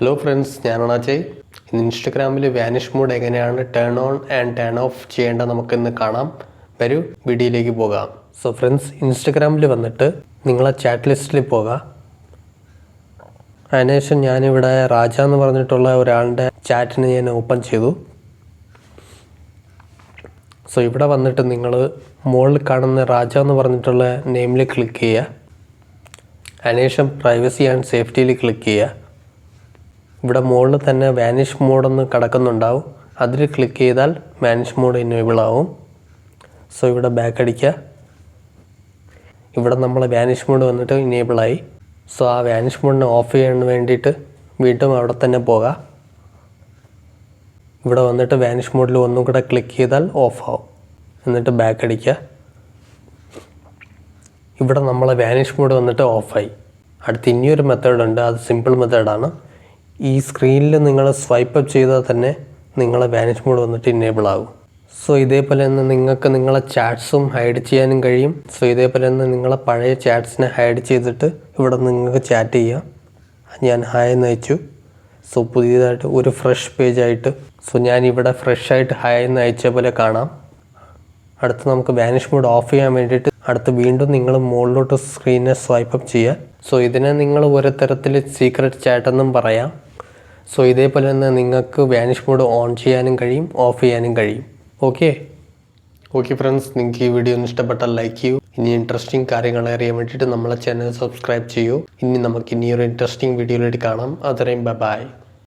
Hello friends, ഞാനാണ് അജയ്. ഇന്ന് ഇൻസ്റ്റഗ്രാമിൽ വാനിഷ് മോഡ് എങ്ങനെയാണ് turn on and turn of ചെയ്യേണ്ടത് നമുക്കിന്ന് കാണാം. വരൂ വീഡിയോയിലേക്ക് പോകാം. സോ ഫ്രണ്ട്സ്, ഇൻസ്റ്റഗ്രാമിൽ വന്നിട്ട് നിങ്ങളെ ചാറ്റ് ലിസ്റ്റിൽ പോകാം. അതിനുശേഷം ഞാനിവിടെ രാജ എന്ന് പറഞ്ഞിട്ടുള്ള ഒരാളുടെ ചാറ്റിന് ഞാൻ ഓപ്പൺ ചെയ്തു. സോ ഇവിടെ വന്നിട്ട് നിങ്ങൾ മുകളിൽ കാണുന്ന രാജ എന്ന് പറഞ്ഞിട്ടുള്ള നെയിമിൽ ക്ലിക്ക് ചെയ്യുക. അതിനുശേഷം പ്രൈവസി ആൻഡ് സേഫ്റ്റിയിൽ ക്ലിക്ക് ചെയ്യുക. ഇവിടെ മുകളിൽ തന്നെ വാനിഷ് മോഡെന്ന് കിടക്കുന്നുണ്ടാവും. അതിൽ ക്ലിക്ക് ചെയ്താൽ വാനിഷ് മോഡ് എനേബിൾ ആവും. സോ ഇവിടെ ബാക്ക് അടിക്കുക. ഇവിടെ നമ്മൾ വാനിഷ് മോഡ് വന്നിട്ട് എനേബിളായി. സോ ആ വാനിഷ് മോഡിനെ ഓഫ് ചെയ്യാൻ വേണ്ടിയിട്ട് വീണ്ടും അവിടെ തന്നെ പോകാം. ഇവിടെ വന്നിട്ട് വാനിഷ് മോഡിൽ ഒന്നും കൂടെ ക്ലിക്ക് ചെയ്താൽ ഓഫ് ആവും. എന്നിട്ട് ബാക്ക് അടിക്കുക. ഇവിടെ നമ്മളെ വാനിഷ് മോഡ് വന്നിട്ട് ഓഫായി. അടുത്ത് ഇനിയൊരു മെത്തേഡ് ഉണ്ട്, അത് സിമ്പിൾ മെത്തേഡാണ്. ഈ സ്ക്രീനിൽ നിങ്ങൾ സ്വൈപ്പ് അപ്പ് ചെയ്താൽ തന്നെ നിങ്ങളെ വാനിഷ് മോഡ് വന്നിട്ട് ഇനേബിൾ ആകും. സോ ഇതേപോലെ തന്നെ നിങ്ങൾക്ക് നിങ്ങളെ ചാറ്റ്സും ഹൈഡ് ചെയ്യാനും കഴിയും. സോ ഇതേപോലെ തന്നെ നിങ്ങളെ പഴയ ചാറ്റ്സിനെ ഹൈഡ് ചെയ്തിട്ട് ഇവിടെ നിങ്ങൾക്ക് ചാറ്റ് ചെയ്യാം. ഞാൻ ഹായ് എന്ന് അയച്ചു. സോ പുതിയതായിട്ട് ഒരു ഫ്രഷ് പേജായിട്ട് ഞാനിവിടെ ഫ്രഷായിട്ട് ഹായ് എന്ന് അയച്ച പോലെ കാണാം. അടുത്ത് നമുക്ക് വാനിഷ് മോഡ് ഓഫ് ചെയ്യാൻ വേണ്ടിയിട്ട് അടുത്ത് വീണ്ടും നിങ്ങൾ മുകളിലോട്ട് സ്ക്രീനെ സ്വൈപ്പ് അപ്പ് ചെയ്യുക. സോ ഇതിനെ നിങ്ങൾ ഒരു തരത്തിൽ സീക്രട്ട് ചാറ്റ് എന്നും പറയാം. സോ ഇതേപോലെ തന്നെ നിങ്ങൾക്ക് വാനിഷ് മോഡ് ഓൺ ചെയ്യാനും കഴിയും, ഓഫ് ചെയ്യാനും കഴിയും. ഓക്കെ ഫ്രണ്ട്സ്, നിങ്ങൾക്ക് ഈ വീഡിയോ ഒന്ന് ഇഷ്ടപ്പെട്ടാൽ ലൈക്ക് ചെയ്യൂ. ഇനി ഇൻട്രസ്റ്റിംഗ് കാര്യങ്ങൾ അറിയാൻ വേണ്ടിയിട്ട് നമ്മളെ ചാനൽ സബ്സ്ക്രൈബ് ചെയ്യൂ. ഇനി നമുക്ക് ഇനിയൊരു ഇൻട്രസ്റ്റിംഗ് വീഡിയോയിലേക്ക് കാണാം. അതുവരെയും ബൈ.